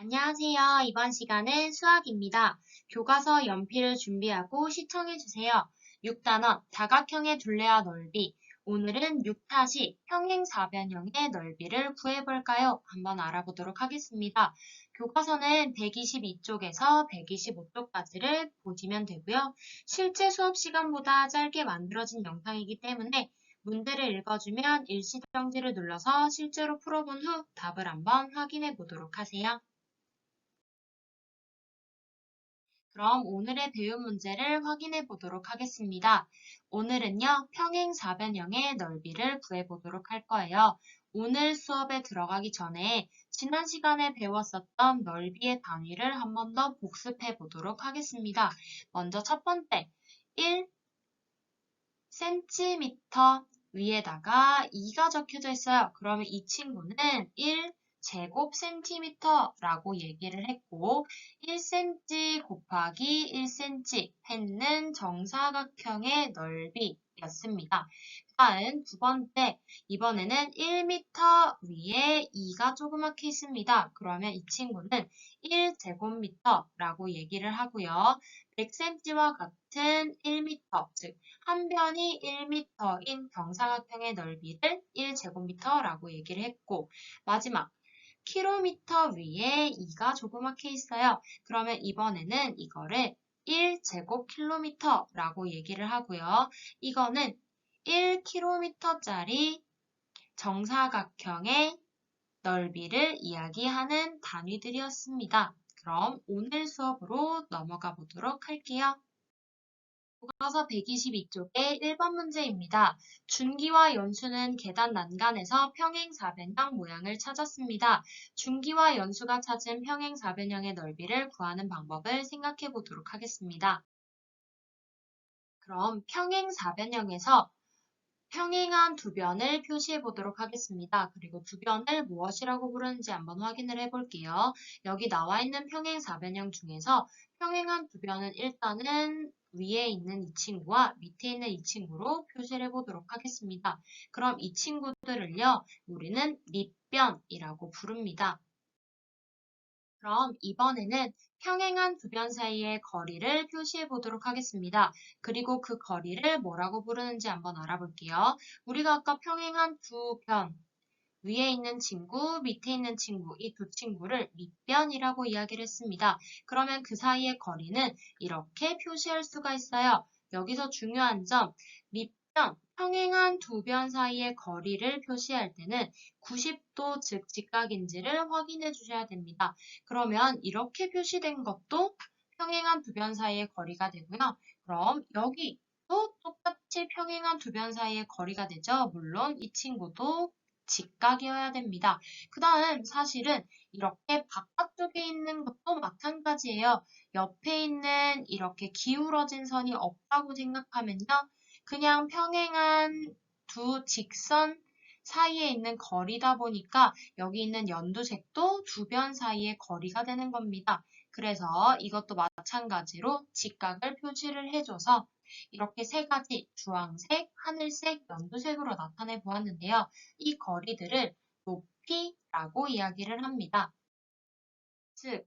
안녕하세요. 이번 시간은 수학입니다. 교과서 연필을 준비하고 시청해주세요. 6단원 다각형의 둘레와 넓이. 오늘은 6타시 평행사변형의 넓이를 구해볼까요? 한번 알아보도록 하겠습니다. 교과서는 122쪽에서 125쪽까지를 보시면 되고요. 실제 수업 시간보다 짧게 만들어진 영상이기 때문에 문제를 읽어주면 일시정지를 눌러서 실제로 풀어본 후 답을 한번 확인해 보도록 하세요. 그럼 오늘의 배운 문제를 확인해 보도록 하겠습니다. 오늘은요, 평행사변형의 넓이를 구해 보도록 할 거예요. 오늘 수업에 들어가기 전에 지난 시간에 배웠었던 넓이의 단위를 한 번 더 복습해 보도록 하겠습니다. 먼저 첫 번째, 1cm 위에다가 2가 적혀져 있어요. 그러면 이 친구는 1제곱 센티미터라고 얘기를 했고 1cm 곱하기 1cm 했는 정사각형의 넓이였습니다. 다음 두 번째, 이번에는 1m 위에 2가 조그맣게 있습니다. 그러면 이 친구는 1제곱미터라고 얘기를 하고요. 100cm와 같은 1m, 즉 한 변이 1m인 정사각형의 넓이를 1제곱미터라고 얘기를 했고 마지막 킬로미터 위에 2가 조그맣게 있어요. 그러면 이번에는 이거를 1제곱킬로미터라고 얘기를 하고요. 이거는 1km짜리 정사각형의 넓이를 이야기하는 단위들이었습니다. 그럼 오늘 수업으로 넘어가 보도록 할게요. 교과서 122쪽의 1번 문제입니다. 준기와 연수는 계단 난간에서 평행사변형 모양을 찾았습니다. 준기와 연수가 찾은 평행사변형의 넓이를 구하는 방법을 생각해 보도록 하겠습니다. 그럼 평행사변형에서 평행한 두 변을 표시해 보도록 하겠습니다. 그리고 두 변을 무엇이라고 부르는지 한번 확인을 해 볼게요. 여기 나와 있는 평행사변형 중에서 평행한 두 변은 일단은 위에 있는 이 친구와 밑에 있는 이 친구로 표시를 해 보도록 하겠습니다. 그럼 이 친구들을요, 우리는 밑변이라고 부릅니다. 그럼 이번에는 평행한 두 변 사이의 거리를 표시해 보도록 하겠습니다. 그리고 그 거리를 뭐라고 부르는지 한번 알아볼게요. 우리가 아까 평행한 두 변, 위에 있는 친구, 밑에 있는 친구, 이 두 친구를 밑변이라고 이야기를 했습니다. 그러면 그 사이의 거리는 이렇게 표시할 수가 있어요. 여기서 중요한 점, 밑변, 평행한 두 변 사이의 거리를 표시할 때는 90도 즉 직각인지를 확인해 주셔야 됩니다. 그러면 이렇게 표시된 것도 평행한 두 변 사이의 거리가 되고요. 그럼 여기도 똑같이 평행한 두 변 사이의 거리가 되죠. 물론 이 친구도 직각이어야 됩니다. 그 다음 사실은 이렇게 바깥쪽에 있는 것도 마찬가지예요. 옆에 있는 이렇게 기울어진 선이 없다고 생각하면요. 그냥 평행한 두 직선 사이에 있는 거리다 보니까 여기 있는 연두색도 두 변 사이의 거리가 되는 겁니다. 그래서 이것도 마찬가지로 직각을 표시를 해줘서 이렇게 세 가지 주황색, 하늘색, 연두색으로 나타내 보았는데요. 이 거리들을 높이라고 이야기를 합니다. 즉,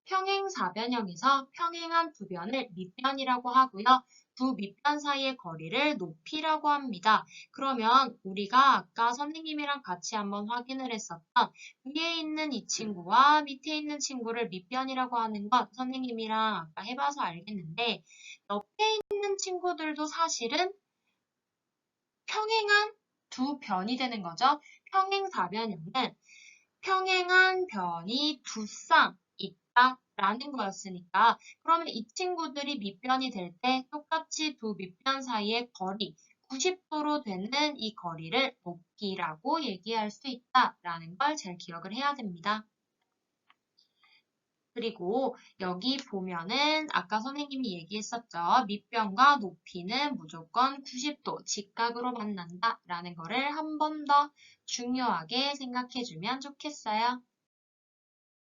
평행사변형에서 평행한 두 변을 밑변이라고 하고요. 두 밑변 사이의 거리를 높이라고 합니다. 그러면 우리가 아까 선생님이랑 같이 한번 확인을 했었던 위에 있는 이 친구와 밑에 있는 친구를 밑변이라고 하는 건 선생님이랑 아까 해봐서 알겠는데 옆에 있는 친구들도 사실은 평행한 두 변이 되는 거죠. 평행사변형은 평행한 변이 두 쌍 있다라는 거였으니까 그러면 이 친구들이 밑변이 될 때 똑같이 두 밑변 사이의 거리 90도로 되는 이 거리를 높이라고 얘기할 수 있다라는 걸 잘 기억을 해야 됩니다. 그리고 여기 보면은 아까 선생님이 얘기했었죠. 밑변과 높이는 무조건 90도 직각으로 만난다 라는 거를 한 번 더 중요하게 생각해 주면 좋겠어요.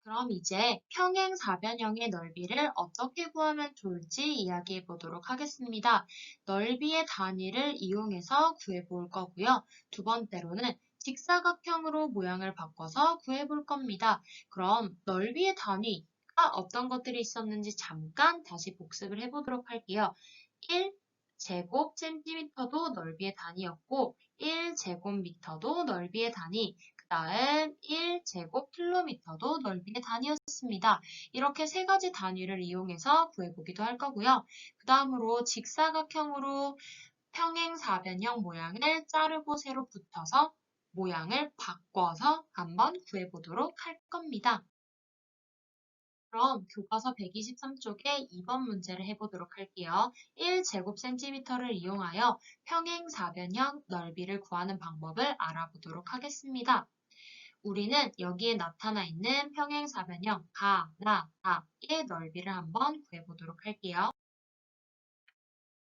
그럼 이제 평행사변형의 넓이를 어떻게 구하면 좋을지 이야기해 보도록 하겠습니다. 넓이의 단위를 이용해서 구해 볼 거고요. 두 번째로는 직사각형으로 모양을 바꿔서 구해볼 겁니다. 그럼 넓이의 단위가 어떤 것들이 있었는지 잠깐 다시 복습을 해보도록 할게요. 1제곱센티미터도 넓이의 단위였고 1제곱미터도 넓이의 단위, 그 다음 1제곱킬로미터도 넓이의 단위였습니다. 이렇게 세 가지 단위를 이용해서 구해보기도 할 거고요. 그 다음으로 직사각형으로 평행사변형 모양을 자르고 세로 붙여서 모양을 바꿔서 한번 구해보도록 할 겁니다. 그럼 교과서 123쪽에 2번 문제를 해보도록 할게요. 1제곱센티미터를 이용하여 평행사변형 넓이를 구하는 방법을 알아보도록 하겠습니다. 우리는 여기에 나타나 있는 평행사변형 가, 나, 나의 넓이를 한번 구해보도록 할게요.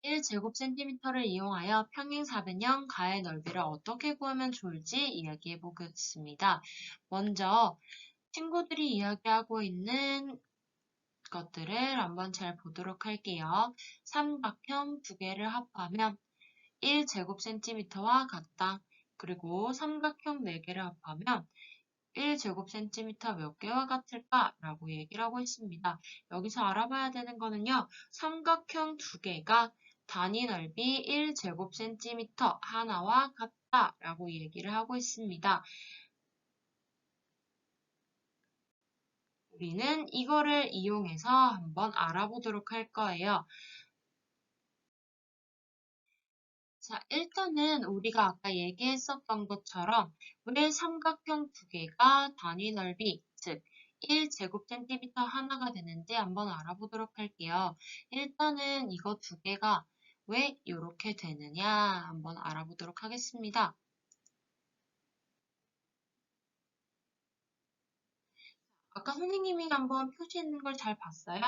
1제곱센티미터를 이용하여 평행사변형 가의 넓이를 어떻게 구하면 좋을지 이야기해 보겠습니다. 먼저 친구들이 이야기하고 있는 것들을 한번 잘 보도록 할게요. 삼각형 두 개를 합하면 1제곱센티미터와 같다. 그리고 삼각형 4개를 합하면 1제곱센티미터 몇 개와 같을까? 라고 얘기를 하고 있습니다. 여기서 알아봐야 되는 거는요. 삼각형 두 개가 단위 넓이 1제곱센티미터 하나와 같다. 라고 얘기를 하고 있습니다. 우리는 이거를 이용해서 한번 알아보도록 할 거예요. 자, 일단은 우리가 아까 얘기했었던 것처럼 왜 삼각형 두 개가 단위 넓이, 즉 1제곱센티미터 하나가 되는지 한번 알아보도록 할게요. 일단은 이거 두 개가 왜 이렇게 되느냐 한번 알아보도록 하겠습니다. 아까 선생님이 한번 표시했는 걸 잘 봤어요?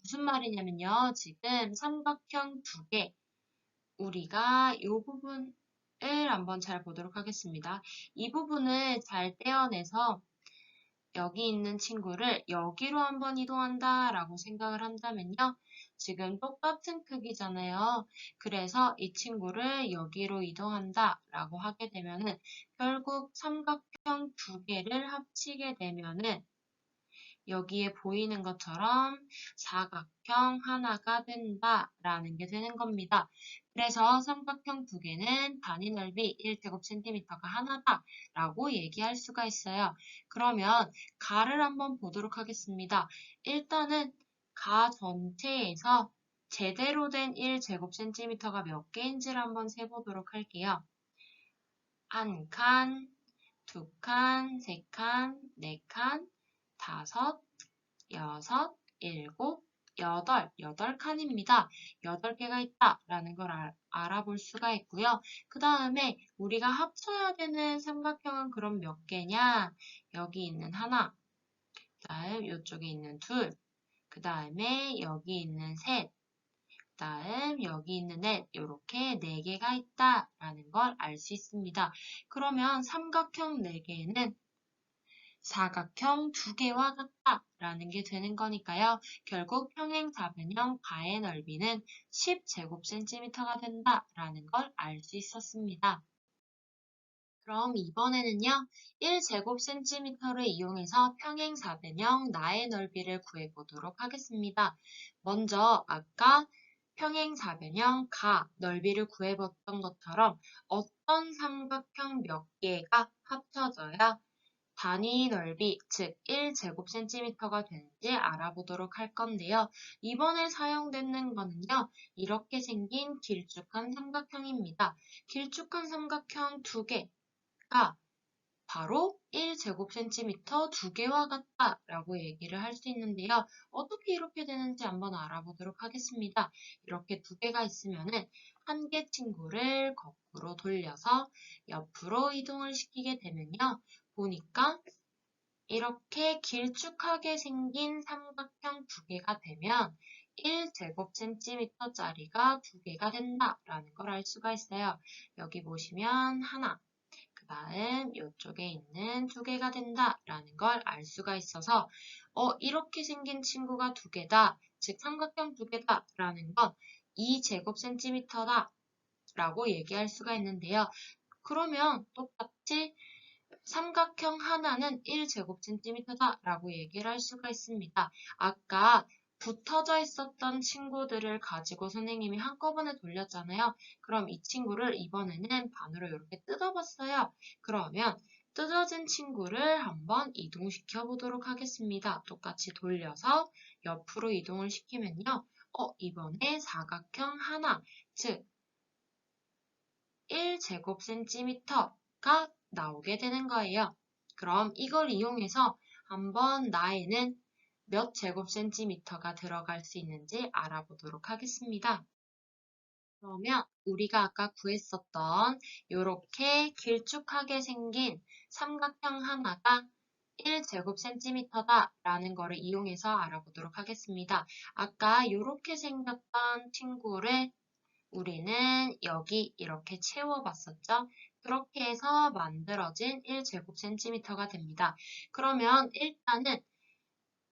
무슨 말이냐면요. 지금 삼각형 두 개, 우리가 이 부분을 한번 잘 보도록 하겠습니다. 이 부분을 잘 떼어내서 여기 있는 친구를 여기로 한번 이동한다 라고 생각을 한다면요. 지금 똑같은 크기잖아요. 그래서 이 친구를 여기로 이동한다 라고 하게 되면은 결국 삼각형 두 개를 합치게 되면은 여기에 보이는 것처럼 사각형 하나가 된다라는 게 되는 겁니다. 그래서 삼각형 두 개는 단위 넓이 1제곱센티미터가 하나다라고 얘기할 수가 있어요. 그러면 가를 한번 보도록 하겠습니다. 일단은 가 전체에서 제대로 된 1제곱센티미터가 몇 개인지를 한번 세보도록 할게요. 한 칸, 두 칸, 세 칸, 네 칸, 다섯, 여섯, 일곱, 여덟 칸입니다. 8개가 있다라는 걸 알아볼 수가 있고요. 그 다음에 우리가 합쳐야 되는 삼각형은 그럼 몇 개냐? 여기 있는 하나, 그 다음 이쪽에 있는 둘, 그 다음에 여기 있는 셋, 그 다음 여기 있는 넷, 이렇게 4개가 있다라는 걸 알 수 있습니다. 그러면 삼각형 4개는 사각형 두 개와 같다라는 게 되는 거니까요. 결국 평행사변형 가의 넓이는 10제곱센티미터가 된다라는 걸 알 수 있었습니다. 그럼 이번에는요. 1제곱센티미터를 이용해서 평행사변형 나의 넓이를 구해보도록 하겠습니다. 먼저 아까 평행사변형 가 넓이를 구해봤던 것처럼 어떤 삼각형 몇 개가 합쳐져야 단위 넓이, 즉 1제곱센티미터가 되는지 알아보도록 할 건데요. 이번에 사용되는 거는요. 이렇게 생긴 길쭉한 삼각형입니다. 길쭉한 삼각형 두 개가 바로 1제곱센티미터 두 개와 같다라고 얘기를 할 수 있는데요. 어떻게 이렇게 되는지 한번 알아보도록 하겠습니다. 이렇게 두 개가 있으면은 한 개 친구를 거꾸로 돌려서 옆으로 이동을 시키게 되면요. 보니까 이렇게 길쭉하게 생긴 삼각형 두 개가 되면 1제곱센티미터짜리가 두 개가 된다라는 걸 알 수가 있어요. 여기 보시면 하나, 그 다음 이쪽에 있는 두 개가 된다라는 걸 알 수가 있어서 이렇게 생긴 친구가 두 개다, 즉 삼각형 두 개다라는 건 2제곱센티미터다 라고 얘기할 수가 있는데요. 그러면 똑같이 삼각형 하나는 1제곱cm다 라고 얘기를 할 수가 있습니다. 아까 붙어져 있었던 친구들을 가지고 선생님이 한꺼번에 돌렸잖아요. 그럼 이 친구를 이번에는 반으로 이렇게 뜯어봤어요. 그러면 뜯어진 친구를 한번 이동시켜 보도록 하겠습니다. 똑같이 돌려서 옆으로 이동을 시키면요. 이번에 사각형 하나, 즉 1제곱cm가 나오게 되는 거예요. 그럼 이걸 이용해서 한번 나에는 몇 제곱cm가 들어갈 수 있는지 알아보도록 하겠습니다. 그러면 우리가 아까 구했었던 이렇게 길쭉하게 생긴 삼각형 하나가 1제곱cm다 라는 거를 이용해서 알아보도록 하겠습니다. 아까 이렇게 생겼던 친구를 우리는 여기 이렇게 채워봤었죠? 그렇게 해서 만들어진 1제곱cm가 됩니다. 그러면 일단은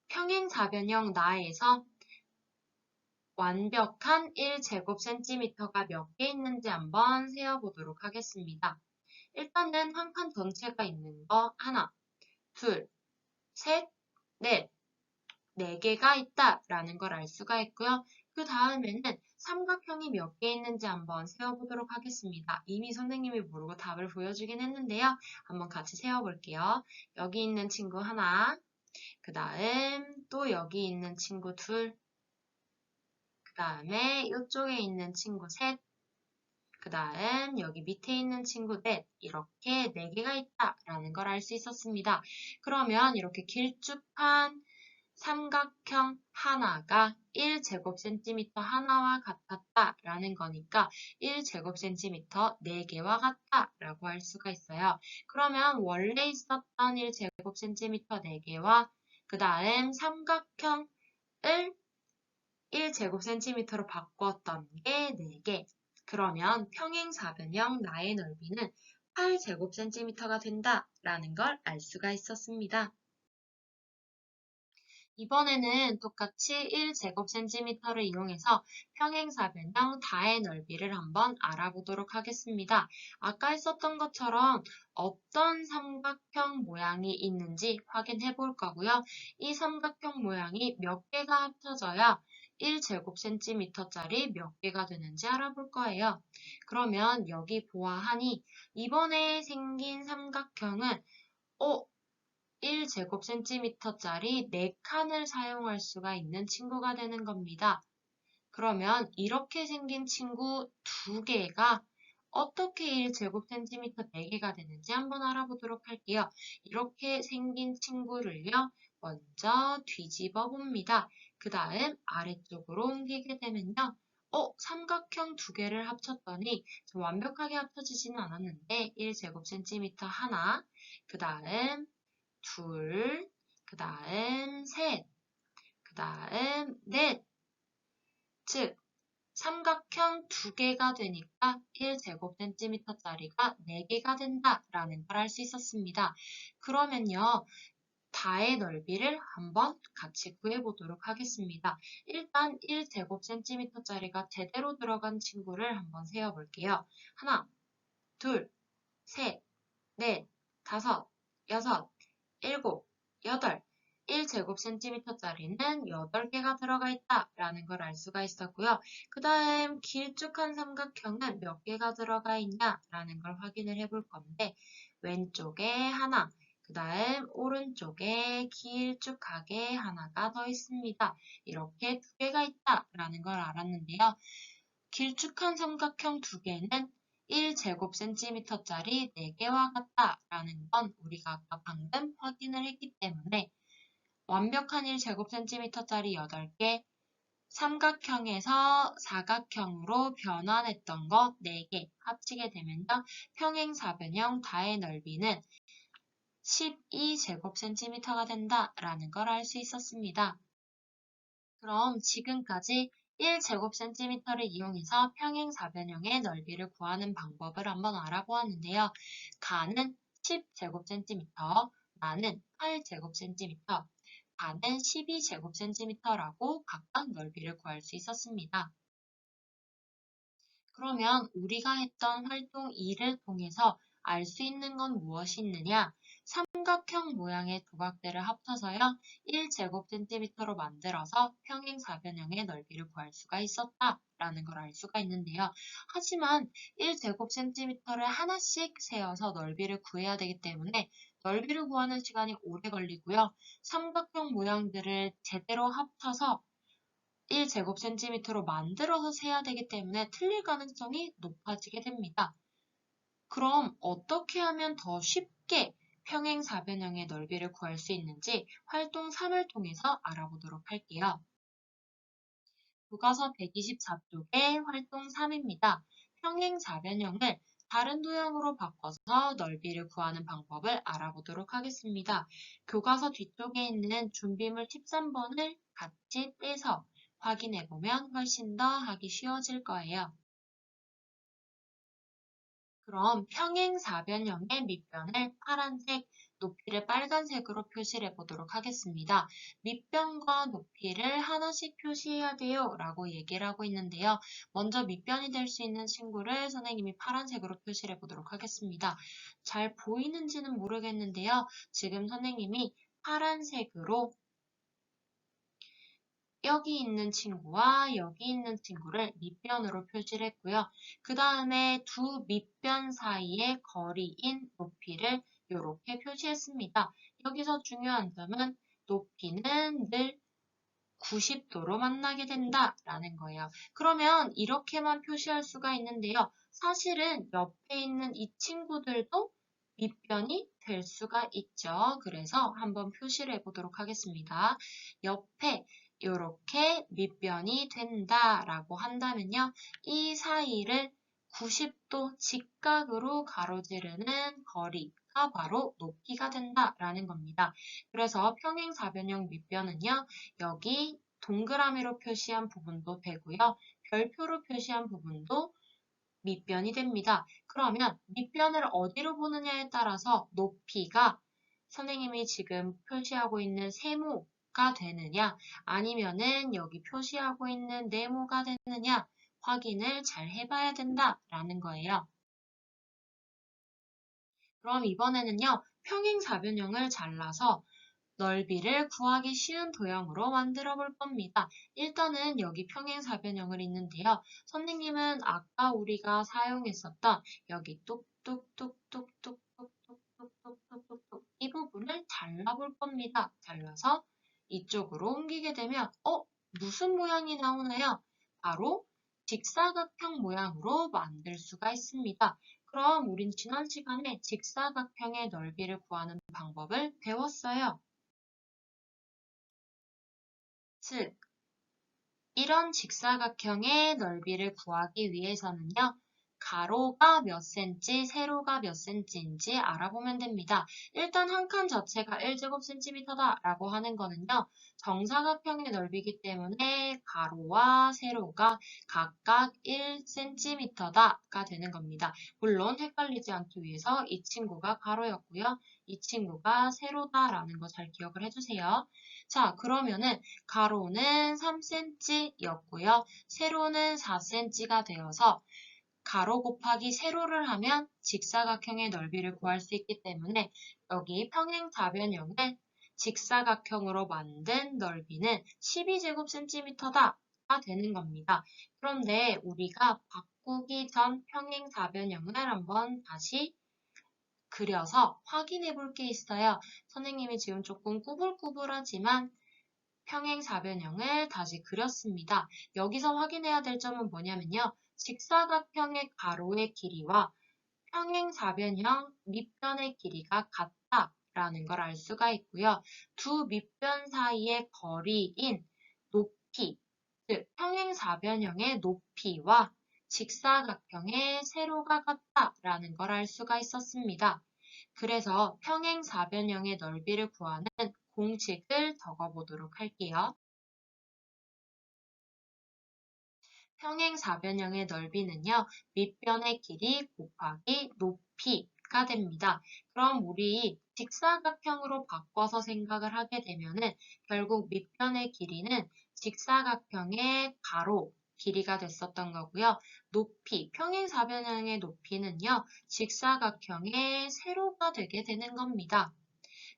평행사변형 나에서 완벽한 1제곱cm가 몇 개 있는지 한번 세어보도록 하겠습니다. 일단은 한 칸 전체가 있는 거 하나, 둘, 셋, 넷, 4개가 있다라는 걸 알 수가 있고요. 그 다음에는 삼각형이 몇 개 있는지 한번 세어보도록 하겠습니다. 이미 선생님이 모르고 답을 보여주긴 했는데요. 한번 같이 세어볼게요. 여기 있는 친구 하나, 그 다음 또 여기 있는 친구 둘, 그 다음에 이쪽에 있는 친구 셋, 그 다음 여기 밑에 있는 친구 넷, 이렇게 4개가 있다라는 걸 알 수 있었습니다. 그러면 이렇게 길쭉한 삼각형 하나가 1제곱cm 하나와 같았다라는 거니까 1제곱cm 4개와 같다라고 할 수가 있어요. 그러면 원래 있었던 1제곱cm 4개와 그 다음 삼각형을 1제곱cm로 바꿨던 게 4개. 그러면 평행사변형 나의 넓이는 8제곱cm가 된다라는 걸 알 수가 있었습니다. 이번에는 똑같이 1제곱cm를 이용해서 평행사변형 다의 넓이를 한번 알아보도록 하겠습니다. 아까 했었던 것처럼 어떤 삼각형 모양이 있는지 확인해 볼 거고요. 이 삼각형 모양이 몇 개가 합쳐져야 1제곱cm짜리 몇 개가 되는지 알아볼 거예요. 그러면 여기 보아하니 이번에 생긴 삼각형은 1제곱cm짜리 4칸을 사용할 수가 있는 친구가 되는 겁니다. 그러면 이렇게 생긴 친구 2개가 어떻게 1제곱cm 4개가 되는지 한번 알아보도록 할게요. 이렇게 생긴 친구를요, 먼저 뒤집어 봅니다. 그 다음 아래쪽으로 옮기게 되면요, 삼각형 2개를 합쳤더니 좀 완벽하게 합쳐지지는 않았는데 1제곱cm 하나, 그 다음 둘, 그 다음 셋, 그 다음 넷. 즉, 삼각형 2개가 되니까 1제곱cm짜리가 4개가 된다라는 걸 알 수 있었습니다. 그러면요, 다의 넓이를 한번 같이 구해보도록 하겠습니다. 일단 1제곱cm짜리가 제대로 들어간 친구를 한번 세어볼게요. 하나, 둘, 셋, 넷, 다섯, 여섯, 7, 8, 1제곱cm짜리는 8개가 들어가 있다라는 걸 알 수가 있었고요. 그 다음 길쭉한 삼각형은 몇 개가 들어가 있냐라는 걸 확인을 해볼 건데 왼쪽에 하나, 그 다음 오른쪽에 길쭉하게 하나가 더 있습니다. 이렇게 2개가 있다라는 걸 알았는데요. 길쭉한 삼각형 2개는 1제곱cm짜리 4개와 같다라는 건 우리가 아까 방금 확인을 했기 때문에 완벽한 1제곱cm짜리 8개, 삼각형에서 사각형으로 변환했던 거 4개 합치게 되면요. 평행사변형 다의 넓이는 12제곱cm가 된다라는 걸 알 수 있었습니다. 그럼 지금까지 1제곱cm를 이용해서 평행사변형의 넓이를 구하는 방법을 한번 알아보았는데요. 가는 10제곱cm, 나는 8제곱cm, 가는 12제곱cm라고 각각 넓이를 구할 수 있었습니다. 그러면 우리가 했던 활동 2를 통해서 알 수 있는 건 무엇이 있느냐? 삼각형 모양의 두각대를 합쳐서요. 1제곱cm로 만들어서 평행사변형의 넓이를 구할 수가 있었다라는 걸 알 수가 있는데요. 하지만 1제곱cm를 하나씩 세어서 넓이를 구해야 되기 때문에 넓이를 구하는 시간이 오래 걸리고요. 삼각형 모양들을 제대로 합쳐서 1제곱cm로 만들어서 세야 되기 때문에 틀릴 가능성이 높아지게 됩니다. 그럼 어떻게 하면 더 쉽게 평행사변형의 넓이를 구할 수 있는지 활동 3을 통해서 알아보도록 할게요. 교과서 124쪽의 활동 3입니다. 평행사변형을 다른 도형으로 바꿔서 넓이를 구하는 방법을 알아보도록 하겠습니다. 교과서 뒤쪽에 있는 준비물 13번을 같이 떼서 확인해보면 훨씬 더 하기 쉬워질 거예요. 그럼 평행사변형의 밑변을 파란색, 높이를 빨간색으로 표시를 해보도록 하겠습니다. 밑변과 높이를 하나씩 표시해야 돼요 라고 얘기를 하고 있는데요. 먼저 밑변이 될 수 있는 친구를 선생님이 파란색으로 표시를 해보도록 하겠습니다. 잘 보이는지는 모르겠는데요. 지금 선생님이 파란색으로 여기 있는 친구와 여기 있는 친구를 밑변으로 표시를 했고요. 그 다음에 두 밑변 사이의 거리인 높이를 이렇게 표시했습니다. 여기서 중요한 점은 높이는 늘 90도로 만나게 된다라는 거예요. 그러면 이렇게만 표시할 수가 있는데요. 사실은 옆에 있는 이 친구들도 밑변이 될 수가 있죠. 그래서 한번 표시를 해보도록 하겠습니다. 옆에 이렇게 밑변이 된다라고 한다면요. 이 사이를 90도 직각으로 가로지르는 거리가 바로 높이가 된다라는 겁니다. 그래서 평행사변형 밑변은요. 여기 동그라미로 표시한 부분도 되고요. 별표로 표시한 부분도 밑변이 됩니다. 그러면 밑변을 어디로 보느냐에 따라서 높이가 선생님이 지금 표시하고 있는 세모가 되느냐 아니면은 여기 표시하고 있는 네모가 되느냐 확인을 잘 해봐야 된다라는 거예요. 그럼 이번에는요. 평행사변형을 잘라서 넓이를 구하기 쉬운 도형으로 만들어 볼 겁니다. 일단은 여기 평행사변형을 있는데요. 선생님은 아까 우리가 사용했었던 여기 뚝뚝뚝뚝뚝뚝뚝뚝뚝뚝뚝 이 부분을 잘라볼 겁니다. 잘라서 이쪽으로 옮기게 되면 무슨 모양이 나오나요? 바로 직사각형 모양으로 만들 수가 있습니다. 그럼 우린 지난 시간에 직사각형의 넓이를 구하는 방법을 배웠어요. 즉, 이런 직사각형의 넓이를 구하기 위해서는요. 가로가 몇 cm, 세로가 몇 cm인지 알아보면 됩니다. 일단 한 칸 자체가 1제곱cm다 라고 하는 거는요. 정사각형의 넓이기 때문에 가로와 세로가 각각 1cm다가 되는 겁니다. 물론 헷갈리지 않기 위해서 이 친구가 가로였고요. 이 친구가 세로다라는 거 잘 기억을 해주세요. 자, 그러면은 가로는 3cm였고요. 세로는 4cm가 되어서 가로 곱하기 세로를 하면 직사각형의 넓이를 구할 수 있기 때문에 여기 평행사변형을 직사각형으로 만든 넓이는 12제곱cm다가 되는 겁니다. 그런데 우리가 바꾸기 전 평행사변형을 한번 다시 그려서 확인해 볼 게 있어요. 선생님이 지금 조금 꾸불꾸불하지만 평행사변형을 다시 그렸습니다. 여기서 확인해야 될 점은 뭐냐면요. 직사각형의 가로의 길이와 평행사변형 밑변의 길이가 같다라는 걸 알 수가 있고요. 두 밑변 사이의 거리인 높이, 즉 평행사변형의 높이와 직사각형의 세로가 같다라는 걸 알 수가 있었습니다. 그래서 평행사변형의 넓이를 구하는 공식을 적어보도록 할게요. 평행사변형의 넓이는요. 밑변의 길이 곱하기 높이가 됩니다. 그럼 우리 직사각형으로 바꿔서 생각을 하게 되면은 결국 밑변의 길이는 직사각형의 가로 길이가 됐었던 거고요. 높이, 평행사변형의 높이는요, 직사각형의 세로가 되게 되는 겁니다.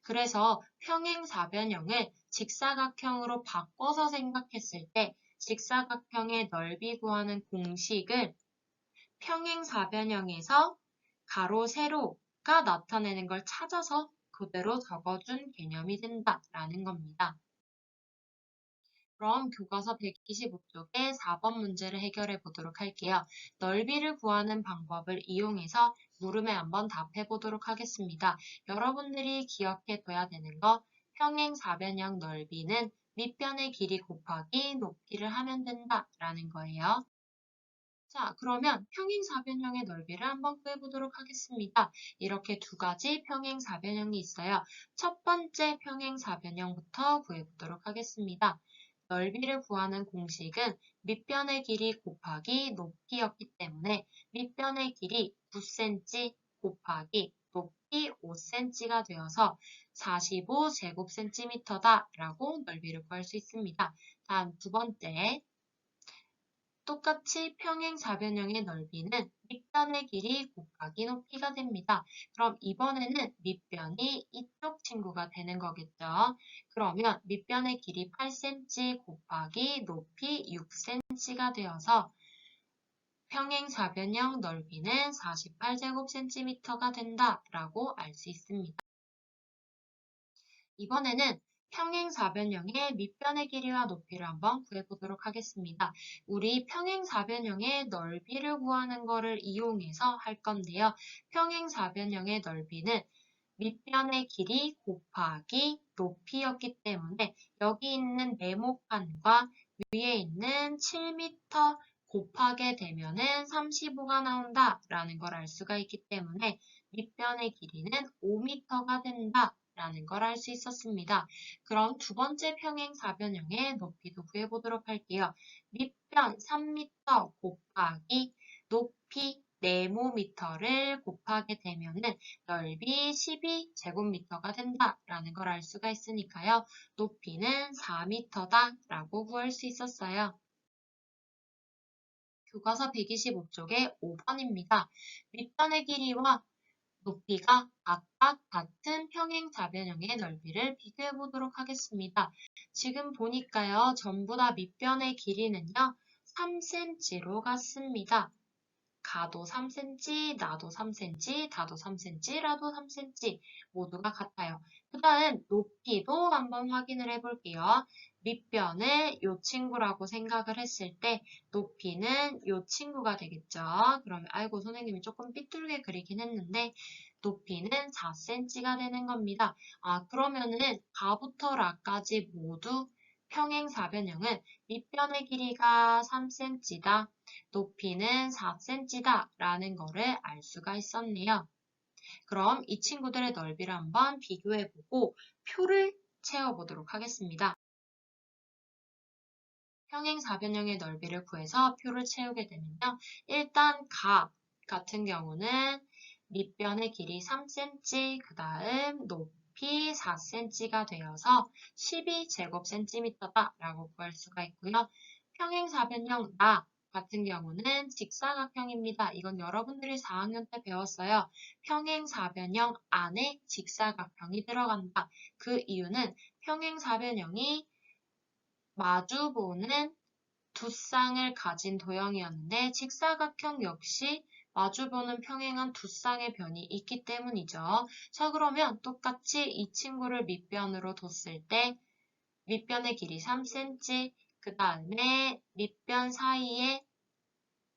그래서 평행사변형을 직사각형으로 바꿔서 생각했을 때 직사각형의 넓이 구하는 공식을 평행사변형에서 가로, 세로가 나타내는 걸 찾아서 그대로 적어준 개념이 된다라는 겁니다. 그럼 교과서 125쪽의 4번 문제를 해결해 보도록 할게요. 넓이를 구하는 방법을 이용해서 물음에 한번 답해 보도록 하겠습니다. 여러분들이 기억해 둬야 되는 거 평행사변형 넓이는 밑변의 길이 곱하기 높이를 하면 된다라는 거예요. 자, 그러면 평행사변형의 넓이를 한번 구해보도록 하겠습니다. 이렇게 두 가지 평행사변형이 있어요. 첫 번째 평행사변형부터 구해보도록 하겠습니다. 넓이를 구하는 공식은 밑변의 길이 곱하기 높이였기 때문에 밑변의 길이 9cm 곱하기 높이 5cm가 되어서 45제곱cm다라고 넓이를 구할 수 있습니다. 다음 두 번째. 똑같이 평행사변형의 넓이는 밑변의 길이 곱하기 높이가 됩니다. 그럼 이번에는 밑변이 이쪽 친구가 되는 거겠죠. 그러면 밑변의 길이 8cm 곱하기 높이 6cm가 되어서 평행사변형 넓이는 48제곱cm가 된다라고 알 수 있습니다. 이번에는 평행사변형의 밑변의 길이와 높이를 한번 구해보도록 하겠습니다. 우리 평행사변형의 넓이를 구하는 것을 이용해서 할 건데요. 평행사변형의 넓이는 밑변의 길이 곱하기 높이였기 때문에 여기 있는 네모칸과 위에 있는 7m 곱하게 되면은 35가 나온다라는 걸 알 수가 있기 때문에 밑변의 길이는 5m가 된다라는 걸 알 수 있었습니다. 그럼 두 번째 평행사변형의 높이도 구해보도록 할게요. 밑변 3m 곱하기 높이 네모미터를 곱하게 되면은 넓이 12제곱미터가 된다라는 걸 알 수가 있으니까요. 높이는 4m다라고 구할 수 있었어요. 교과서 125쪽의 5번입니다. 밑변의 길이와 높이가 각각 같은 평행사변형의 넓이를 비교해 보도록 하겠습니다. 지금 보니까요. 전부 다 밑변의 길이는요. 3cm로 같습니다. 가도 3cm, 나도 3cm, 다도 3cm, 라도 3cm 모두가 같아요. 그 다음 높이도 한번 확인을 해볼게요. 밑변을 이 친구라고 생각을 했을 때 높이는 이 친구가 되겠죠. 그러면 아이고 선생님이 조금 삐뚤게 그리긴 했는데 높이는 4cm가 되는 겁니다. 아 그러면은 가부터 라까지 모두 평행사변형은 밑변의 길이가 3cm다. 높이는 4cm다 라는 거를 알 수가 있었네요. 그럼 이 친구들의 넓이를 한번 비교해보고 표를 채워보도록 하겠습니다. 평행사변형의 넓이를 구해서 표를 채우게 되면요. 일단 가 같은 경우는 밑변의 길이 3cm, 그 다음 높이 4cm가 되어서 12제곱cm다 라고 구할 수가 있고요. 평행사변형 나 같은 경우는 직사각형입니다. 이건 여러분들이 4학년 때 배웠어요. 평행사변형 안에 직사각형이 들어간다. 그 이유는 평행사변형이 마주보는 두 쌍을 가진 도형이었는데 직사각형 역시 마주보는 평행한 두 쌍의 변이 있기 때문이죠. 자 그러면 똑같이 이 친구를 밑변으로 뒀을 때 밑변의 길이 3cm, 그 다음에 밑변 사이의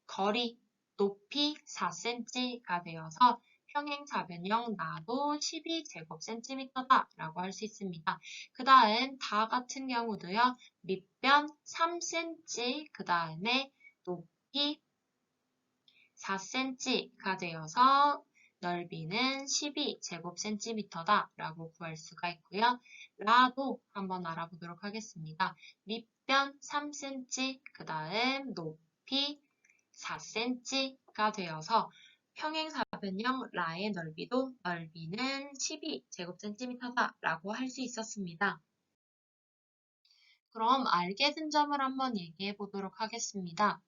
거리, 높이 4cm가 되어서 평행사변형 나도 12제곱cm다 라고 할 수 있습니다. 그 다음 다 같은 경우도요. 밑변 3cm, 그 다음에 높이 4cm가 되어서 넓이는 12제곱cm다 라고 구할 수가 있고요. 라도 한번 알아보도록 하겠습니다. 밑변 3cm, 그 다음 높이 4cm가 되어서 평행사변형 라의 넓이도 넓이는 12제곱cm다 라고 할 수 있었습니다. 그럼 알게 된 점을 한번 얘기해 보도록 하겠습니다.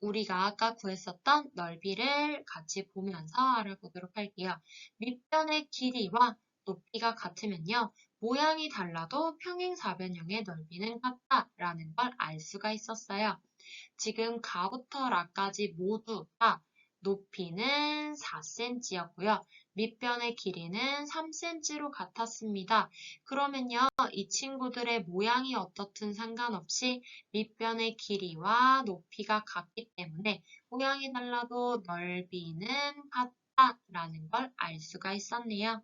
우리가 아까 구했었던 넓이를 같이 보면서 알아보도록 할게요. 밑변의 길이와 높이가 같으면요. 모양이 달라도 평행사변형의 넓이는 같다라는 걸 알 수가 있었어요. 지금 가부터 라까지 모두 다 높이는 4cm였고요. 밑변의 길이는 3cm로 같았습니다. 그러면요, 이 친구들의 모양이 어떻든 상관없이 밑변의 길이와 높이가 같기 때문에 모양이 달라도 넓이는 같다라는 걸 알 수가 있었네요.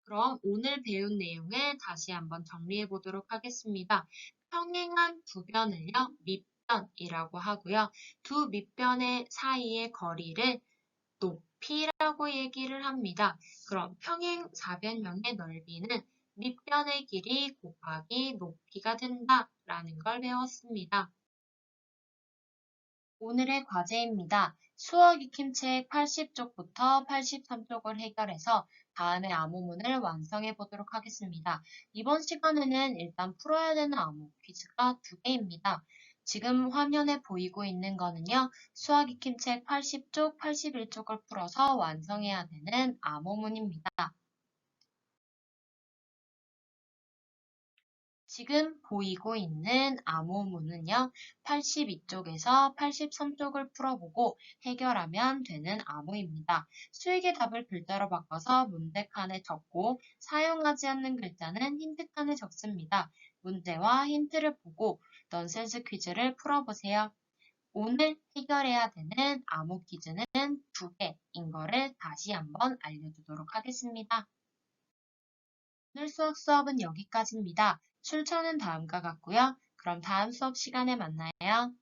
그럼 오늘 배운 내용을 다시 한번 정리해 보도록 하겠습니다. 평행한 두 변을요, 밑변이라고 하고요. 두 밑변의 사이의 거리를 높이라고 얘기를 합니다. 그럼 평행 사변형의 넓이는 밑변의 길이 곱하기 높이가 된다라는 걸 배웠습니다. 오늘의 과제입니다. 수학 익힘책 80쪽부터 83쪽을 해결해서 다음에 암호문을 완성해 보도록 하겠습니다. 이번 시간에는 일단 풀어야 되는 암호 퀴즈가 두 개입니다. 지금 화면에 보이고 있는 거는요. 수학 익힘책 80쪽, 81쪽을 풀어서 완성해야 되는 암호문입니다. 지금 보이고 있는 암호문은요, 82쪽에서 83쪽을 풀어보고 해결하면 되는 암호입니다. 수익의 답을 글자로 바꿔서 문제칸에 적고 사용하지 않는 글자는 힌트칸에 적습니다. 문제와 힌트를 보고 넌센스 퀴즈를 풀어보세요. 오늘 해결해야 되는 암호 퀴즈는 두 개인 거를 다시 한번 알려주도록 하겠습니다. 오늘 수업은 여기까지입니다. 출처는 다음과 같고요. 그럼 다음 수업 시간에 만나요.